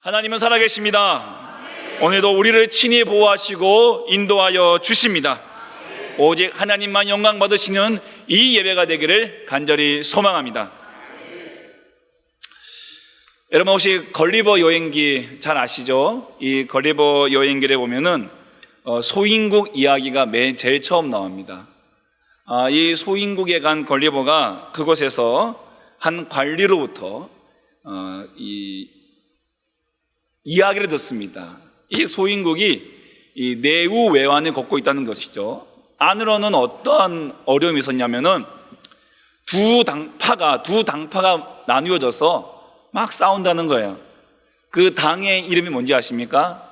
하나님은 살아계십니다. 오늘도 우리를 친히 보호하시고 인도하여 주십니다. 오직 하나님만 영광 받으시는 이 예배가 되기를 간절히 소망합니다. 여러분 혹시 걸리버 여행기 잘 아시죠? 이 걸리버 여행기를 보면은 소인국 이야기가 제일 처음 나옵니다. 이 소인국에 간 걸리버가 그곳에서 한 관리로부터 이야기를 듣습니다. 이 소인국이 이 내우 외환을 걷고 있다는 것이죠. 안으로는 어떠한 어려움이 있었냐면은 두 당파가 나누어져서 막 싸운다는 거예요. 그 당의 이름이 뭔지 아십니까?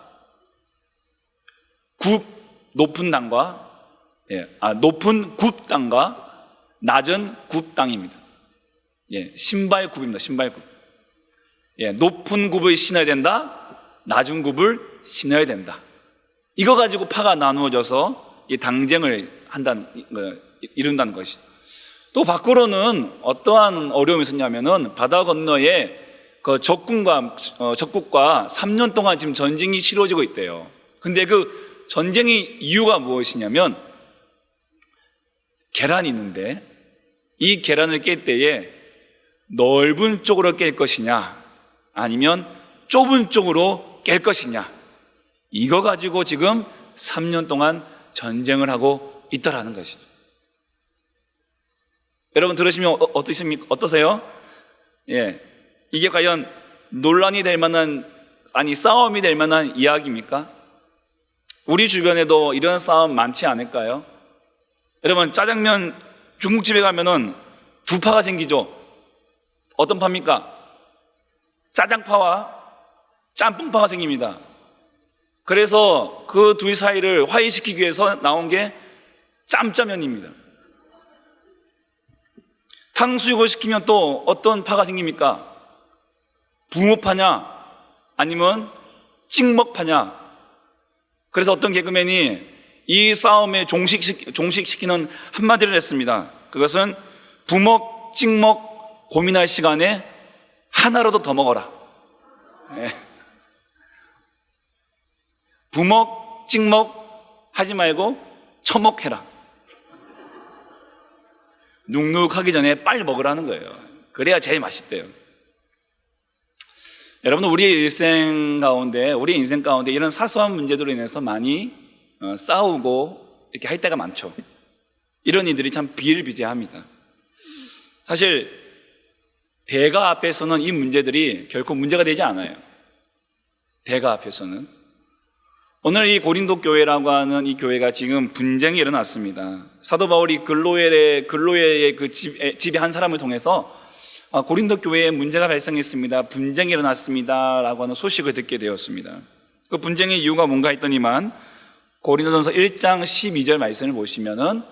높은 당과 높은 굽당과 낮은 굽당입니다. 신발굽입니다. 신발굽. 높은 굽을 신어야 된다. 낮은 굽을 신어야 된다. 이거 가지고 파가 나누어져서 이 당쟁을 이룬다는 것이죠. 또 밖으로는 어떠한 어려움이 있었냐면은 바다 건너에 그 적국과 3년 동안 지금 전쟁이 치러지고 있대요. 근데 그 전쟁의 이유가 무엇이냐면 계란이 있는데 이 계란을 깰 때에 넓은 쪽으로 깰 것이냐 아니면 좁은 쪽으로 깰 것이냐, 이거 가지고 지금 3년 동안 전쟁을 하고 있다라는 것이죠. 여러분 들으시면 어떠세요? 이게 과연 논란이 될 만한, 싸움이 될 만한 이야기입니까? 우리 주변에도 이런 싸움 많지 않을까요? 여러분 짜장면 중국집에 가면은 두 파가 생기죠. 어떤 파입니까? 짜장파와 짬뽕파가 생깁니다. 그래서 그 둘 사이를 화해시키기 위해서 나온 게 짬짜면입니다. 탕수육을 시키면 또 어떤 파가 생깁니까? 붕어파냐 아니면 찍먹파냐. 그래서 어떤 개그맨이 이 싸움에 종식시키는 한마디를 했습니다. 그것은 부먹 찍먹 고민할 시간에 하나라도 더 먹어라. 부먹 찍먹 하지 말고 처먹해라. 눅눅하기 전에 빨리 먹으라는 거예요. 그래야 제일 맛있대요. 여러분 우리 인생 가운데 이런 사소한 문제들로 인해서 많이 싸우고 이렇게 할 때가 많죠. 이런 일들이 참 비일비재합니다. 사실 대가 앞에서는 이 문제들이 결코 문제가 되지 않아요. 대가 앞에서는. 오늘 이 고린도 교회라고 하는 이 교회가 지금 분쟁이 일어났습니다. 사도 바울이 글로에의 그 집의 한 사람을 통해서 고린도 교회에 문제가 발생했습니다. 분쟁이 일어났습니다. 라고 하는 소식을 듣게 되었습니다. 그 분쟁의 이유가 뭔가 했더니만 고린도전서 1장 12절 말씀을 보시면은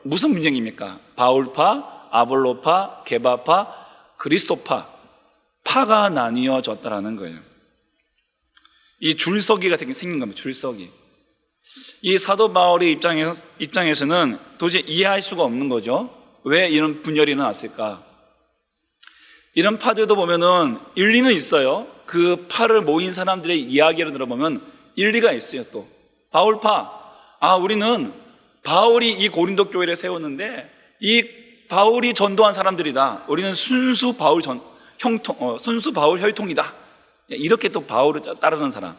무슨 분쟁입니까? 바울파, 아볼로파, 게바파, 그리스도파, 파가 나뉘어졌다라는 거예요. 이 줄서기가 생긴 겁니다. 줄서기. 이 사도 바울의 입장에서는 도저히 이해할 수가 없는 거죠. 왜 이런 분열이 일어났을까? 이런 파들도 보면은 일리는 있어요. 그 파를 모인 사람들의 이야기를 들어보면 일리가 있어요. 또 바울파, 우리는 바울이 이 고린도 교회를 세웠는데 이 바울이 전도한 사람들이다. 우리는 순수 바울 혈통이다. 이렇게 또 바울을 따르는 사람.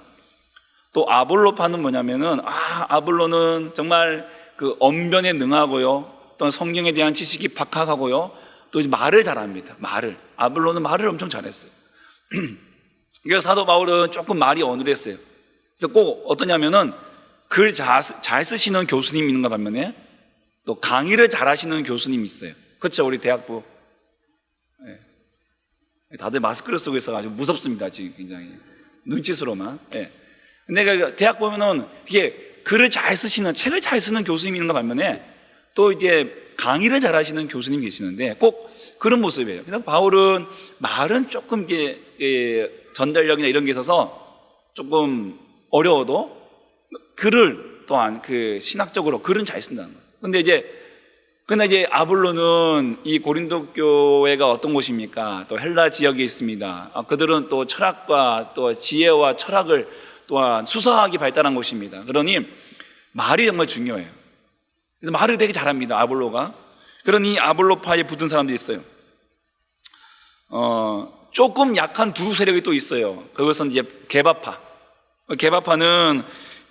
또 아볼로파는 뭐냐면은 아볼로는 정말 그 언변에 능하고요. 또 성경에 대한 지식이 박학하고요. 또 말을 잘합니다. 아볼로는 말을 엄청 잘했어요. 그래서 사도 바울은 조금 말이 어눌했어요. 그래서 꼭 어떠냐면은 글 잘 쓰시는 교수님 있는가 반면에 또 강의를 잘하시는 교수님이 있어요. 그렇죠, 우리 대학부. 다들 마스크를 쓰고 있어서 아주 무섭습니다. 지금 굉장히 눈짓으로만. 근데 그 대학 보면은 이게 글을 잘 쓰시는, 책을 잘 쓰는 교수님이 있는가 반면에 또 이제 강의를 잘하시는 교수님이 계시는데 꼭 그런 모습이에요. 그래서 바울은 말은 조금 이게 전달력이나 이런 게 있어서 조금 어려워도 글을 또한 그 신학적으로 글은 잘 쓴다는 거예요. 근데 이제 근데 이제 아볼로는 이 고린도 교회가 어떤 곳입니까? 또 헬라 지역에 있습니다. 그들은 또 철학과 또 지혜와 철학을 또한 수사하기 발달한 곳입니다. 그러니 말이 정말 중요해요. 그래서 말을 되게 잘합니다, 아볼로가. 그러니 아볼로파에 붙은 사람들이 있어요. 조금 약한 두 세력이 또 있어요. 그것은 이제 게바파. 게바파는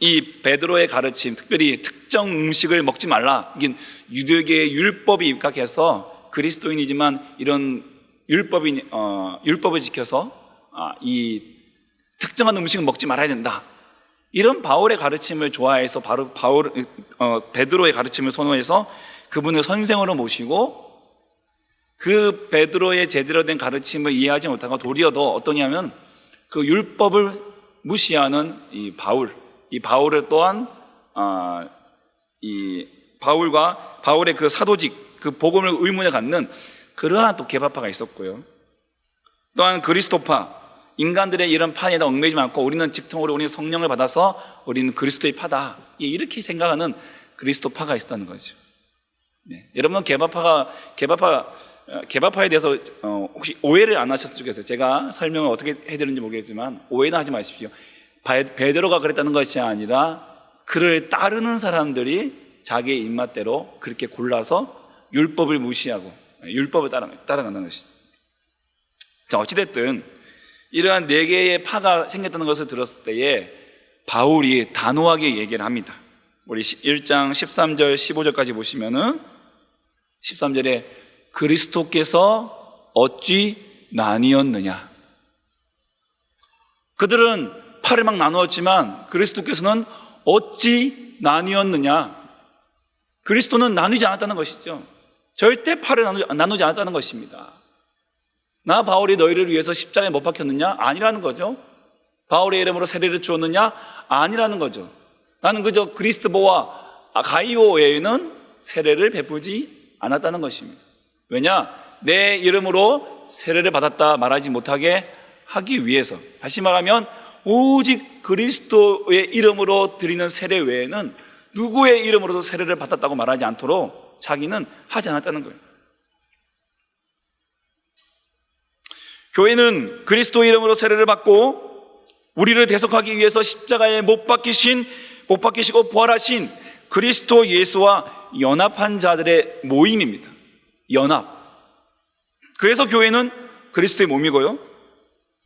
이 베드로의 가르침, 특별히 특정 음식을 먹지 말라. 이게 유대계의 율법이 입각해서 그리스도인이지만 이런 율법을 지켜서 이 특정한 음식을 먹지 말아야 된다. 이런 바울의 가르침을 좋아해서 바로 베드로의 가르침을 선호해서 그분을 선생으로 모시고 그 베드로의 제대로 된 가르침을 이해하지 못하고 도리어 더 어떠냐면 그 율법을 무시하는 이 바울을 또한 이 바울과 바울의 그 사도직, 그 복음을 의문에 갖는 그러한 또 개파파가 있었고요. 또한 그리스도파, 인간들의 이런 판에다 얽매이지 않고 우리는 직통으로 우리는 성령을 받아서 우리는 그리스도의 파다, 이렇게 생각하는 그리스도파가 있었다는 거죠. 네. 여러분 개바파에 대해서 혹시 오해를 안 하셨을 적에서 제가 설명을 어떻게 해드리는지 모르겠지만 오해는 하지 마십시오. 베드로가 그랬다는 것이 아니라 그를 따르는 사람들이 자기의 입맛대로 그렇게 골라서 율법을 무시하고 율법을 따라간다는 것이죠. 자, 어찌됐든 이러한 네 개의 파가 생겼다는 것을 들었을 때에 바울이 단호하게 얘기를 합니다. 우리 1장 13절 15절까지 보시면은 13절에 그리스도께서 어찌 나뉘었느냐. 그들은 팔을 막 나누었지만 그리스도께서는 어찌 나뉘었느냐. 그리스도는 나누지 않았다는 것이죠. 절대 팔을 나누지 않았다는 것입니다. 나 바울이 너희를 위해서 십자가에 못 박혔느냐? 아니라는 거죠. 바울의 이름으로 세례를 주었느냐? 아니라는 거죠. 나는 그저 그리스도와 가이오 외에는 세례를 베푸지 않았다는 것입니다. 왜냐? 내 이름으로 세례를 받았다 말하지 못하게 하기 위해서. 다시 말하면 오직 그리스도의 이름으로 드리는 세례 외에는 누구의 이름으로도 세례를 받았다고 말하지 않도록 자기는 하지 않았다는 거예요. 교회는 그리스도 이름으로 세례를 받고 우리를 대속하기 위해서 십자가에 못 박히시고 부활하신 그리스도 예수와 연합한 자들의 모임입니다. 연합. 그래서 교회는 그리스도의 몸이고요.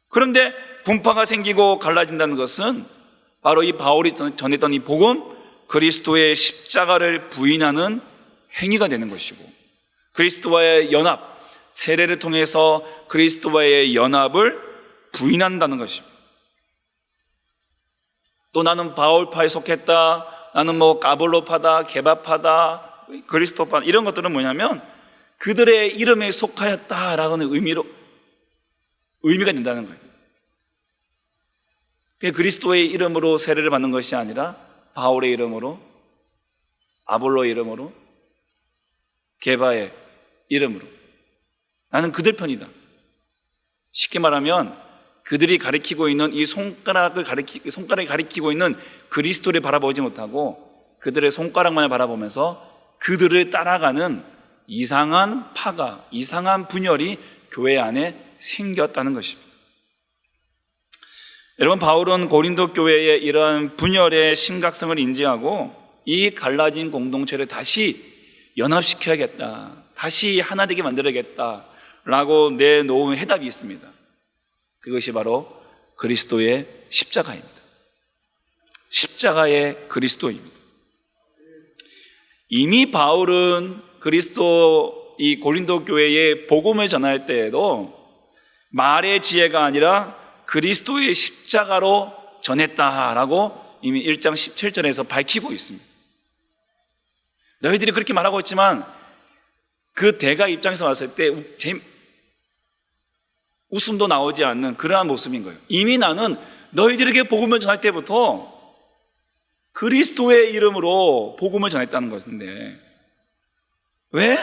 그런데 분파가 생기고 갈라진다는 것은 바로 이 바울이 전했던 이 복음, 그리스도의 십자가를 부인하는 행위가 되는 것이고, 그리스도와의 연합, 세례를 통해서 그리스도와의 연합을 부인한다는 것입니다. 또 나는 바울파에 속했다, 나는 까볼로파다, 게바파다, 그리스도파, 이런 것들은 뭐냐면 그들의 이름에 속하였다라는 의미가 된다는 거예요. 그리스도의 이름으로 세례를 받는 것이 아니라 바울의 이름으로, 아볼로의 이름으로, 게바의 이름으로, 나는 그들 편이다. 쉽게 말하면 그들이 가리키고 있는 이 손가락이 가리키고 있는 그리스도를 바라보지 못하고 그들의 손가락만을 바라보면서 그들을 따라가는 이상한 파가, 이상한 분열이 교회 안에 생겼다는 것입니다. 여러분, 바울은 고린도 교회의 이러한 분열의 심각성을 인지하고 이 갈라진 공동체를 다시 연합시켜야겠다, 다시 하나 되게 만들어야겠다라고 내놓은 해답이 있습니다. 그것이 바로 그리스도의 십자가입니다. 십자가의 그리스도입니다. 이미 바울은 이 고린도 교회에 복음을 전할 때에도 말의 지혜가 아니라 그리스도의 십자가로 전했다라고 이미 1장 17절에서 밝히고 있습니다. 너희들이 그렇게 말하고 있지만 그 대가 입장에서 봤을 때 웃음도 나오지 않는 그러한 모습인 거예요. 이미 나는 너희들에게 복음을 전할 때부터 그리스도의 이름으로 복음을 전했다는 것인데 왜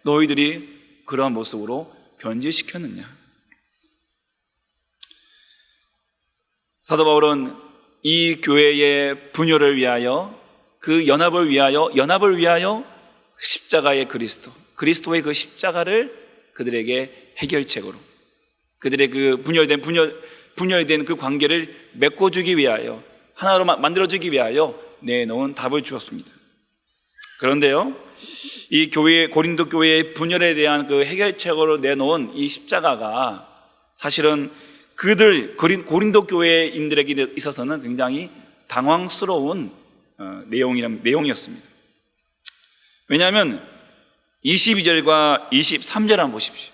너희들이 그러한 모습으로 변질시켰느냐. 사도 바울은 이 교회의 분열을 위하여, 그 연합을 위하여 십자가의 그리스도의 그 십자가를 그들에게 해결책으로, 그들의 그 분열된 그 관계를 메꿔주기 위하여, 하나로 만들어주기 위하여 내놓은 답을 주었습니다. 그런데요, 이 고린도 교회의 분열에 대한 그 해결책으로 내놓은 이 십자가가 사실은 고린도 교회인들에게 있어서는 굉장히 당황스러운 내용이었습니다. 왜냐하면 22절과 23절 한번 보십시오.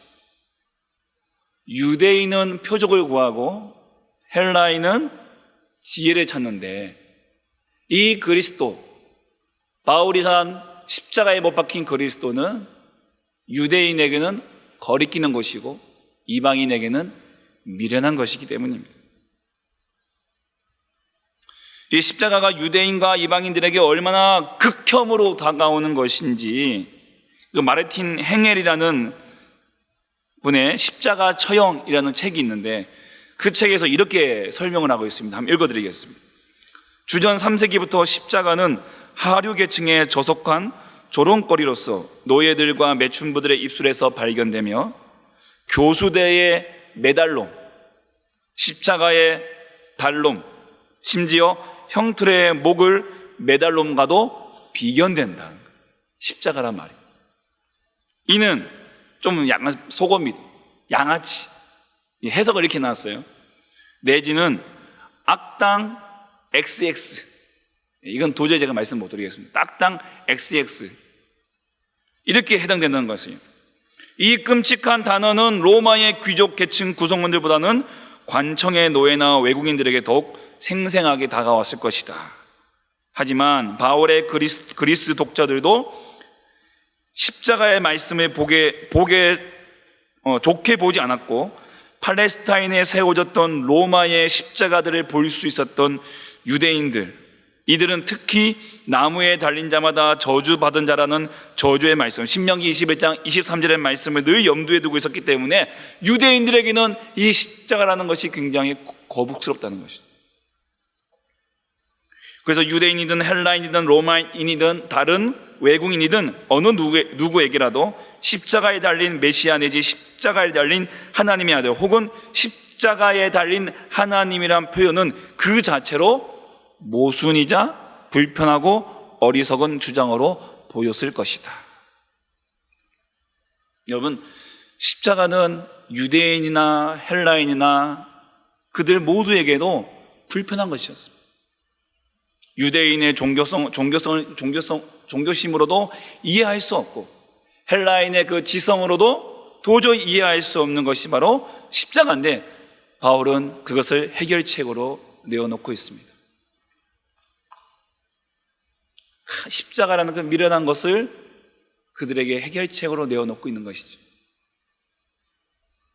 유대인은 표적을 구하고 헬라인은 지혜를 찾는데, 이 그리스도, 바울이 산 십자가에 못 박힌 그리스도는 유대인에게는 거리끼는 것이고 이방인에게는 미련한 것이기 때문입니다. 이 십자가가 유대인과 이방인들에게 얼마나 극혐으로 다가오는 것인지, 그 마르틴 행헬이라는 분의 십자가 처형이라는 책이 있는데, 그 책에서 이렇게 설명을 하고 있습니다. 한번 읽어드리겠습니다. 주전 3세기부터 십자가는 하류 계층에 저속한 조롱거리로서 노예들과 매춘부들의 입술에서 발견되며, 교수대의 메달롬, 십자가의 달롬, 심지어 형틀의 목을 메달롬과도 비견된다. 십자가란 말이에요. 이는 좀 약간 속어입니다. 양아치. 해석을 이렇게 나왔어요. 내지는 악당 XX. 이건 도저히 제가 말씀 못 드리겠습니다. 악당 XX. 이렇게 해당된다는 것이에요. 이 끔찍한 단어는 로마의 귀족 계층 구성원들보다는 관청의 노예나 외국인들에게 더욱 생생하게 다가왔을 것이다. 하지만 바울의 그리스 독자들도 십자가의 말씀을 좋게 보지 않았고, 팔레스타인에 세워졌던 로마의 십자가들을 볼 수 있었던 유대인들, 이들은 특히 나무에 달린 자마다 저주받은 자라는 저주의 말씀, 신명기 21장 23절의 말씀을 늘 염두에 두고 있었기 때문에 유대인들에게는 이 십자가라는 것이 굉장히 거북스럽다는 것이죠. 그래서 유대인이든 헬라인이든 로마인이든 다른 외국인이든 어느 누구에게라도 십자가에 달린 메시아 내지 십자가에 달린 하나님의 아들 혹은 십자가에 달린 하나님이란 표현은 그 자체로 모순이자 불편하고 어리석은 주장으로 보였을 것이다. 여러분, 십자가는 유대인이나 헬라인이나 그들 모두에게도 불편한 것이었습니다. 유대인의 종교심으로도 이해할 수 없고, 헬라인의 그 지성으로도 도저히 이해할 수 없는 것이 바로 십자가인데, 바울은 그것을 해결책으로 내어놓고 있습니다. 십자가라는 그 미련한 것을 그들에게 해결책으로 내어놓고 있는 것이죠.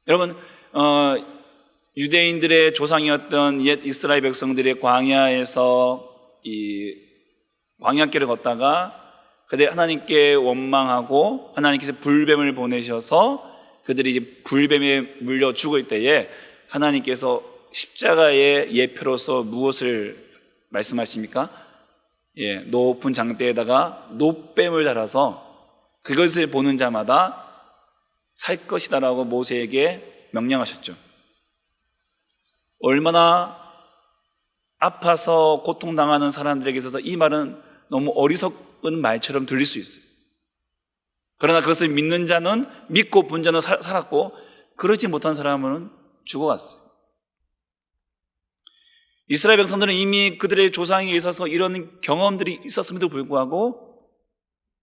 여러분, 유대인들의 조상이었던 옛 이스라엘 백성들의 광야에서 이 광야길을 걷다가 그들이 하나님께 원망하고 하나님께서 불뱀을 보내셔서 그들이 이제 불뱀에 물려 죽을 때에 하나님께서 십자가의 예표로서 무엇을 말씀하십니까? 높은 장대에다가 놋뱀을 달아서 그것을 보는 자마다 살 것이다라고 모세에게 명령하셨죠. 얼마나 아파서 고통당하는 사람들에게 있어서 이 말은 너무 어리석은 말처럼 들릴 수 있어요. 그러나 그것을 믿는 자는 믿고 본 자는 살았고, 그러지 못한 사람은 죽어갔어요. 이스라엘 백성들은 이미 그들의 조상에 있어서 이런 경험들이 있었음에도 불구하고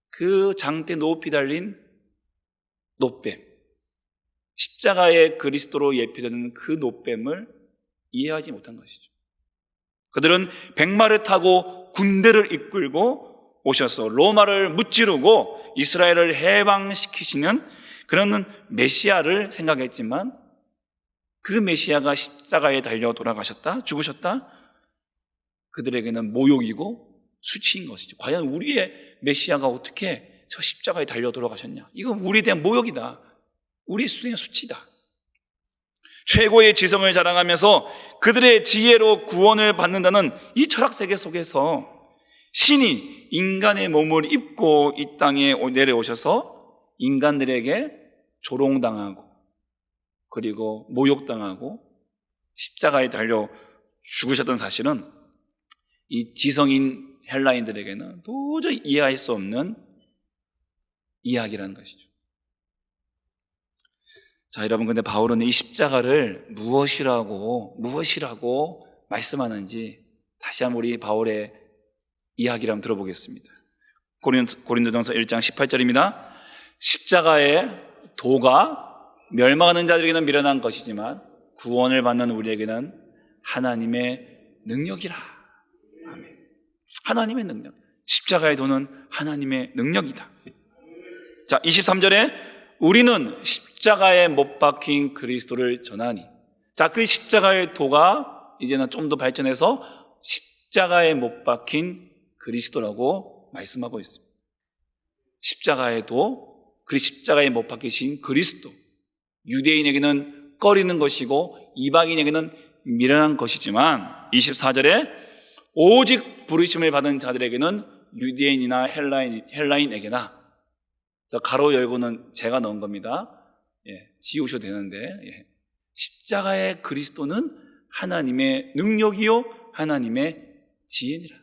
그 장대 높이 달린 놋뱀, 십자가의 그리스도로 예표되는 그 놋뱀을 이해하지 못한 것이죠. 그들은 백마를 타고 군대를 이끌고 오셔서 로마를 무찌르고 이스라엘을 해방시키시는 그런 메시아를 생각했지만, 그 메시아가 십자가에 달려 돌아가셨다, 죽으셨다, 그들에게는 모욕이고 수치인 것이죠. 과연 우리의 메시아가 어떻게 저 십자가에 달려 돌아가셨냐? 이건 우리에 대한 모욕이다. 우리의 수행의 수치다. 최고의 지성을 자랑하면서 그들의 지혜로 구원을 받는다는 이 철학세계 속에서 신이 인간의 몸을 입고 이 땅에 내려오셔서 인간들에게 조롱당하고 그리고 모욕당하고 십자가에 달려 죽으셨던 사실은 이 지성인 헬라인들에게는 도저히 이해할 수 없는 이야기라는 것이죠. 자, 여러분, 근데 바울은 이 십자가를 무엇이라고 말씀하는지 다시 한번 우리 바울의 이야기를 한번 들어보겠습니다. 고린도전서 1장 18절입니다. 십자가의 도가 멸망하는 자들에게는 미련한 것이지만 구원을 받는 우리에게는 하나님의 능력이라. 아멘. 하나님의 능력. 십자가의 도는 하나님의 능력이다. 자, 23절에 우리는 십자가에 못 박힌 그리스도를 전하니. 자, 그 십자가의 도가 이제는 좀 더 발전해서 십자가에 못 박힌 그리스도라고 말씀하고 있습니다. 십자가의 도, 그 십자가에 못 박히신 그리스도. 유대인에게는 꺼리는 것이고 이방인에게는 미련한 것이지만 24절에 오직 부르심을 받은 자들에게는 유대인이나 헬라인에게나, 가로 열고는 제가 넣은 겁니다. 지우셔도 되는데, 십자가의 그리스도는 하나님의 능력이요 하나님의 지혜니라.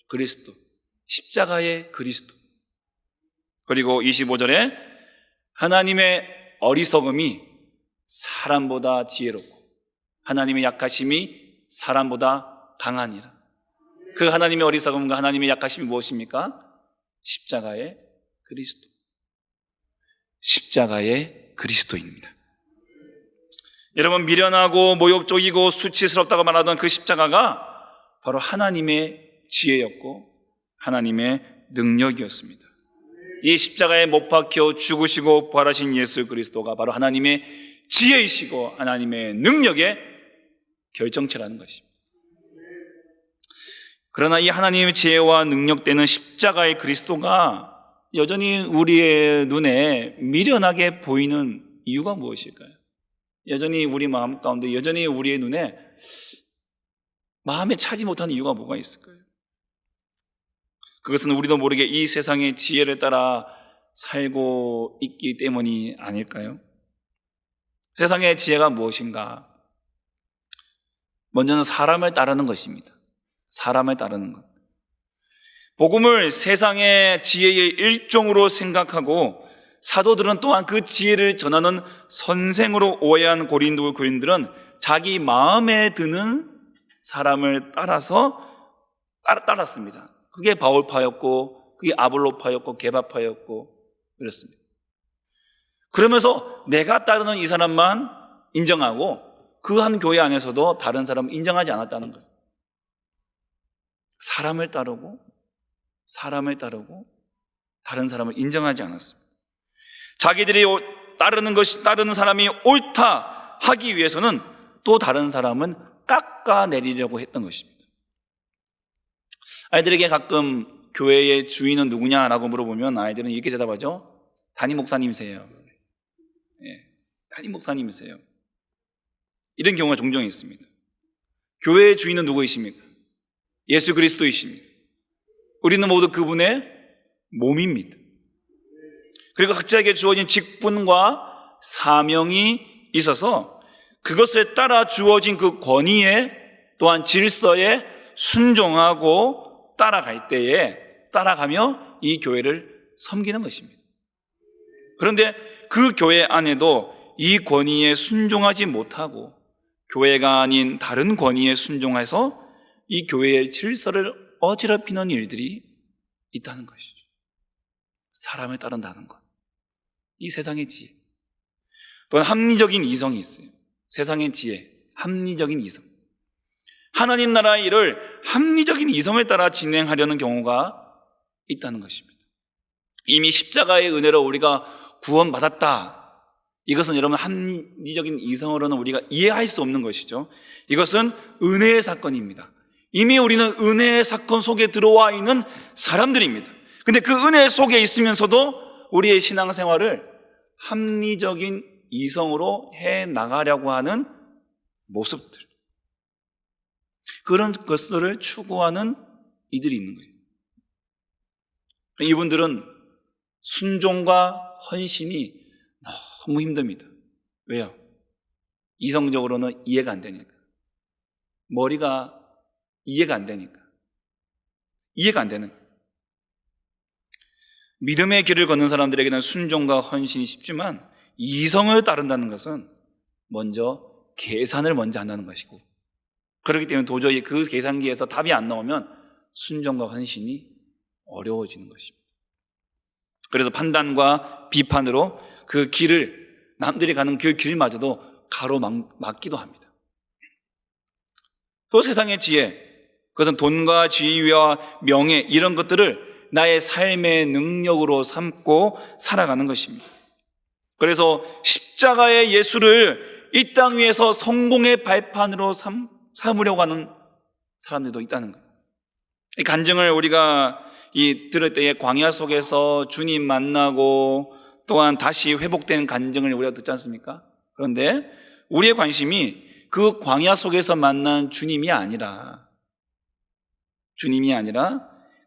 그리스도, 십자가의 그리스도. 그리고 25절에 하나님의 어리석음이 사람보다 지혜롭고 하나님의 약하심이 사람보다 강하니라. 그 하나님의 어리석음과 하나님의 약하심이 무엇입니까? 십자가의 그리스도. 십자가의 그리스도입니다. 여러분, 미련하고 모욕적이고 수치스럽다고 말하던 그 십자가가 바로 하나님의 지혜였고 하나님의 능력이었습니다. 이 십자가에 못 박혀 죽으시고 부활하신 예수 그리스도가 바로 하나님의 지혜이시고 하나님의 능력의 결정체라는 것입니다. 그러나 이 하나님의 지혜와 능력되는 십자가의 그리스도가 여전히 우리의 눈에 미련하게 보이는 이유가 무엇일까요? 여전히 우리 마음 가운데, 여전히 우리의 눈에 마음에 차지 못하는 이유가 뭐가 있을까요? 그것은 우리도 모르게 이 세상의 지혜를 따라 살고 있기 때문이 아닐까요? 세상의 지혜가 무엇인가? 먼저는 사람을 따르는 것입니다. 사람을 따르는 것. 복음을 세상의 지혜의 일종으로 생각하고 사도들은 또한 그 지혜를 전하는 선생으로 오해한 고린도 교인들은 자기 마음에 드는 사람을 따랐습니다. 그게 바울파였고 그게 아볼로파였고 게바파였고 그랬습니다. 그러면서 내가 따르는 이 사람만 인정하고 그 한 교회 안에서도 다른 사람을 인정하지 않았다는 거예요. 사람을 따르고 다른 사람을 인정하지 않았습니다. 자기들이 따르는 사람이 옳다 하기 위해서는 또 다른 사람은 깎아내리려고 했던 것입니다. 아이들에게 가끔 교회의 주인은 누구냐라고 물어보면 아이들은 이렇게 대답하죠. 담임 목사님이세요. 담임 목사님이세요. 이런 경우가 종종 있습니다. 교회의 주인은 누구이십니까? 예수 그리스도이십니다. 우리는 모두 그분의 몸입니다. 그리고 각자에게 주어진 직분과 사명이 있어서 그것에 따라 주어진 그 권위에 또한 질서에 순종하고 따라가며 이 교회를 섬기는 것입니다. 그런데 그 교회 안에도 이 권위에 순종하지 못하고 교회가 아닌 다른 권위에 순종해서 이 교회의 질서를 어지럽히는 일들이 있다는 것이죠. 사람을 따른다는 것. 이 세상의 지혜. 또한 합리적인 이성이 있어요. 세상의 지혜, 합리적인 이성. 하나님 나라의 일을 합리적인 이성을 따라 진행하려는 경우가 있다는 것입니다. 이미 십자가의 은혜로 우리가 구원받았다. 이것은 여러분 합리적인 이성으로는 우리가 이해할 수 없는 것이죠. 이것은 은혜의 사건입니다. 이미 우리는 은혜의 사건 속에 들어와 있는 사람들입니다. 근데 그 은혜 속에 있으면서도 우리의 신앙생활을 합리적인 이성으로 해 나가려고 하는 모습들, 그런 것들을 추구하는 이들이 있는 거예요. 이분들은 순종과 헌신이 너무 힘듭니다. 왜요? 이성적으로는 이해가 안 되니까. 머리가 이해가 안 되니까. 이해가 안 되는. 믿음의 길을 걷는 사람들에게는 순종과 헌신이 쉽지만 이성을 따른다는 것은 먼저 계산을 먼저 한다는 것이고, 그렇기 때문에 도저히 그 계산기에서 답이 안 나오면 순종과 헌신이 어려워지는 것입니다. 그래서 판단과 비판으로 그 길을, 남들이 가는 그 길마저도 가로막기도 합니다. 또 세상의 지혜, 그것은 돈과 지위와 명예, 이런 것들을 나의 삶의 능력으로 삼고 살아가는 것입니다. 그래서 십자가의 예수를 이 땅 위에서 성공의 발판으로 삼으려고 하는 사람들도 있다는 거예요. 이 간증을 우리가 들을 때에 광야 속에서 주님 만나고 또한 다시 회복된 간증을 우리가 듣지 않습니까? 그런데 우리의 관심이 그 광야 속에서 만난 주님이 아니라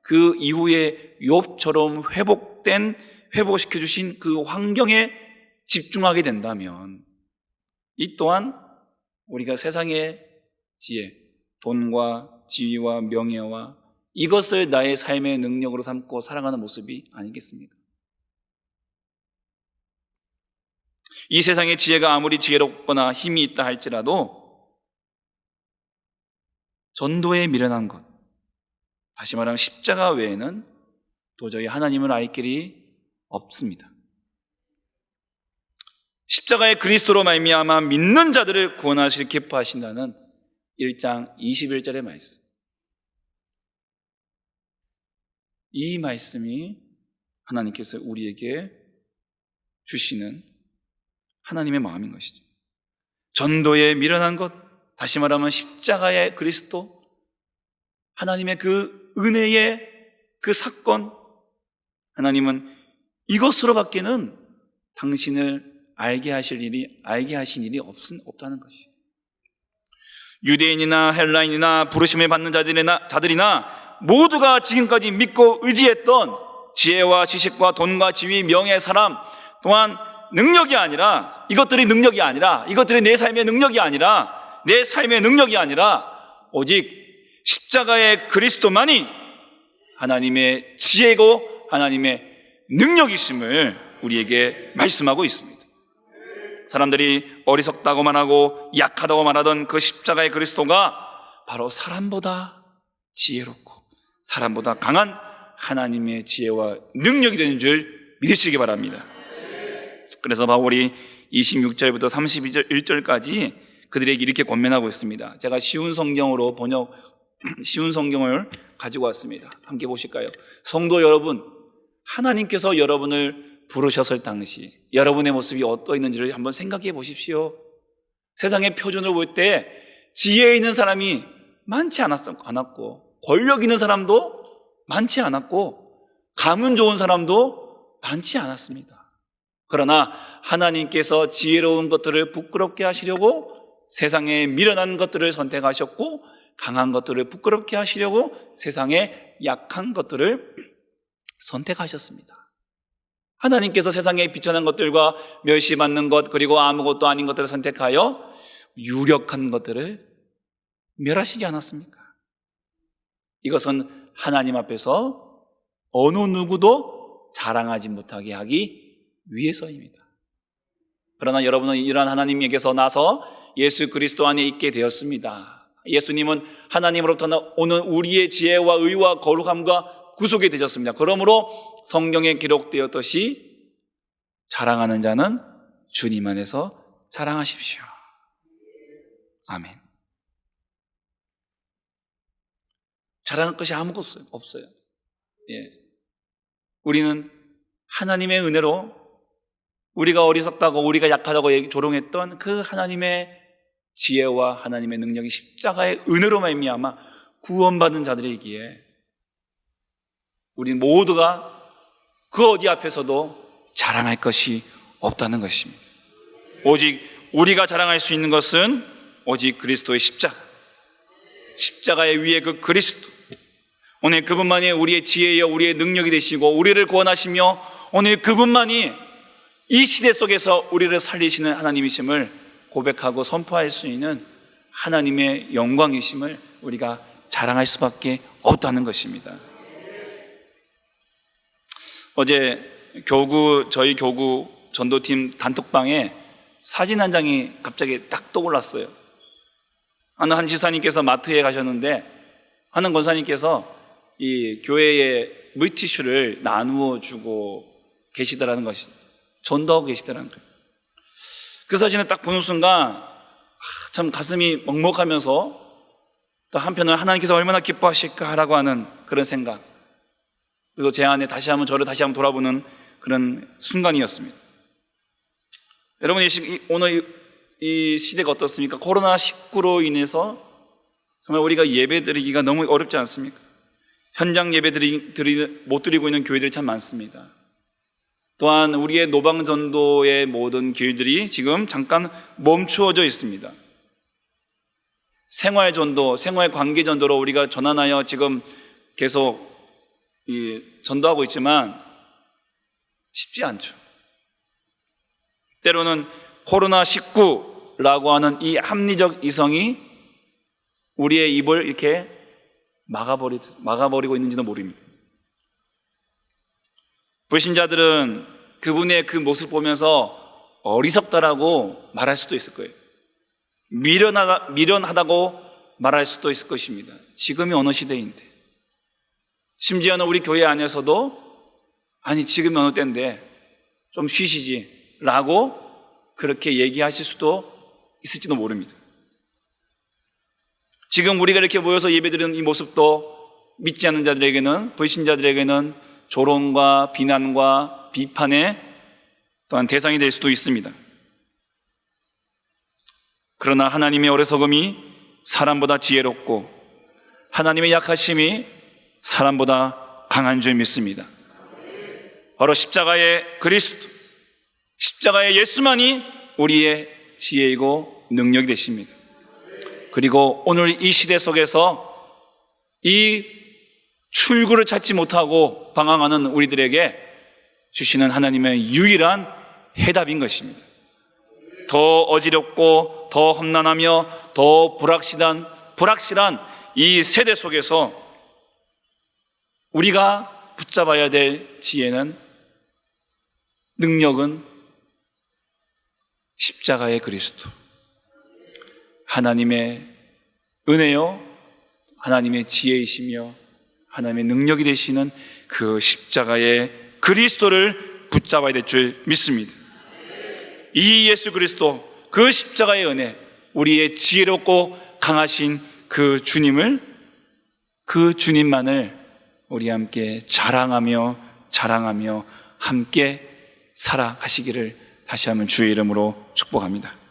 그 이후에 욥처럼 회복시켜 주신 그 환경에 집중하게 된다면, 이 또한 우리가 세상의 지혜, 돈과 지위와 명예와 이것을 나의 삶의 능력으로 삼고 살아가는 모습이 아니겠습니까? 이 세상의 지혜가 아무리 지혜롭거나 힘이 있다 할지라도 전도에 미련한 것, 다시 말하면 십자가 외에는 도저히 하나님을 알 길이 없습니다. 십자가의 그리스도로 말미암아 믿는 자들을 구원하실 기뻐하신다는 1장 21절의 말씀. 이 말씀이 하나님께서 우리에게 주시는 하나님의 마음인 것이죠. 전도에 미련한 것, 다시 말하면 십자가의 그리스도, 하나님의 그 은혜의 그 사건, 하나님은 이것으로밖에는 당신을 알게 하신 일이 없다는 것이에요. 유대인이나 헬라인이나 부르심을 받는 자들이나 모두가 지금까지 믿고 의지했던 지혜와 지식과 돈과 지위, 명예, 사람 또한 능력이 아니라, 이것들이 능력이 아니라, 이것들이 내 삶의 능력이 아니라, 내 삶의 능력이 아니라 오직 십자가의 그리스도만이 하나님의 지혜고 하나님의 능력이심을 우리에게 말씀하고 있습니다. 사람들이 어리석다고 말하고 약하다고 말하던 그 십자가의 그리스도가 바로 사람보다 지혜롭고 사람보다 강한 하나님의 지혜와 능력이 되는 줄 믿으시기 바랍니다. 그래서 바울이 26절부터 31절까지 그들에게 이렇게 권면하고 있습니다. 제가 쉬운 성경을 가지고 왔습니다. 함께 보실까요? 성도 여러분, 하나님께서 여러분을 부르셨을 당시 여러분의 모습이 어떠했는지를 한번 생각해 보십시오. 세상의 표준으로 볼 때 지혜 있는 사람이 많지 않았고, 권력 있는 사람도 많지 않았고, 가문 좋은 사람도 많지 않았습니다. 그러나 하나님께서 지혜로운 것들을 부끄럽게 하시려고 세상에 미련한 것들을 선택하셨고, 강한 것들을 부끄럽게 하시려고 세상에 약한 것들을 선택하셨습니다. 하나님께서 세상에 비천한 것들과 멸시받는 것, 그리고 아무것도 아닌 것들을 선택하여 유력한 것들을 멸하시지 않았습니까? 이것은 하나님 앞에서 어느 누구도 자랑하지 못하게 하기 위해서입니다. 그러나 여러분은 이러한 하나님에게서 나서 예수 그리스도 안에 있게 되었습니다. 예수님은 하나님으로부터 오는 우리의 지혜와 의와 거룩함과 구속이 되셨습니다. 그러므로 성경에 기록되었듯이 자랑하는 자는 주님 안에서 자랑하십시오. 아멘. 자랑할 것이 아무것도 없어요. 예. 우리는 하나님의 은혜로 우리가 어리석다고 우리가 약하다고 조롱했던 그 하나님의 지혜와 하나님의 능력이 십자가의 은혜로 말미암아 구원받은 자들이기에 우리 모두가 그 어디 앞에서도 자랑할 것이 없다는 것입니다. 오직 우리가 자랑할 수 있는 것은 오직 그리스도의 십자가의 위에 그 그리스도. 오늘 그분만이 우리의 지혜여 우리의 능력이 되시고 우리를 구원하시며 오늘 그분만이 이 시대 속에서 우리를 살리시는 하나님이심을 고백하고 선포할 수 있는 하나님의 영광이심을 우리가 자랑할 수밖에 없다는 것입니다. 어제 저희 교구 전도팀 단톡방에 사진 한 장이 갑자기 딱 떠올랐어요. 한 지사님께서 마트에 가셨는데 하는 권사님께서 이 교회에 물티슈를 나누어 주고 계시더라는 것이, 전도하고 계시더라는 거예요. 그 사진을 딱 보는 순간 참 가슴이 먹먹하면서 또 한편으로 하나님께서 얼마나 기뻐하실까라고 하는 그런 생각, 그리고 제 안에 저를 다시 한번 돌아보는 그런 순간이었습니다. 여러분, 오늘 이 시대가 어떻습니까? 코로나19로 인해서 정말 우리가 예배 드리기가 너무 어렵지 않습니까? 현장 예배 못 드리고 있는 교회들이 참 많습니다. 또한 우리의 노방전도의 모든 길들이 지금 잠깐 멈추어져 있습니다. 생활전도, 생활관계전도로 우리가 전환하여 지금 계속 전도하고 있지만 쉽지 않죠. 때로는 코로나19라고 하는 이 합리적 이성이 우리의 입을 이렇게 막아버리고 있는지도 모릅니다. 불신자들은 그분의 그 모습 보면서 어리석다라고 말할 수도 있을 거예요. 미련하다고 말할 수도 있을 것입니다. 지금이 어느 시대인데, 심지어는 우리 교회 안에서도 아니 지금이 어느 때인데 좀 쉬시지 라고 그렇게 얘기하실 수도 있을지도 모릅니다. 지금 우리가 이렇게 모여서 예배드리는 이 모습도 믿지 않는 자들에게는, 불신자들에게는 조롱과 비난과 비판의 또한 대상이 될 수도 있습니다. 그러나 하나님의 어리석음이 사람보다 지혜롭고 하나님의 약하심이 사람보다 강한 줄 믿습니다. 바로 십자가의 그리스도, 십자가의 예수만이 우리의 지혜이고 능력이 되십니다. 그리고 오늘 이 시대 속에서 이 출구를 찾지 못하고 방황하는 우리들에게 주시는 하나님의 유일한 해답인 것입니다. 더 어지럽고 더 험난하며 더 불확실한 이 세대 속에서 우리가 붙잡아야 될 지혜는, 능력은 십자가의 그리스도, 하나님의 은혜요, 하나님의 지혜이시며 하나님의 능력이 되시는 그 십자가의 그리스도를 붙잡아야 될 줄 믿습니다. 이 예수 그리스도, 그 십자가의 은혜, 우리의 지혜롭고 강하신 그 주님을, 그 주님만을 우리 함께 자랑하며 함께 살아가시기를 다시 한번 주의 이름으로 축복합니다.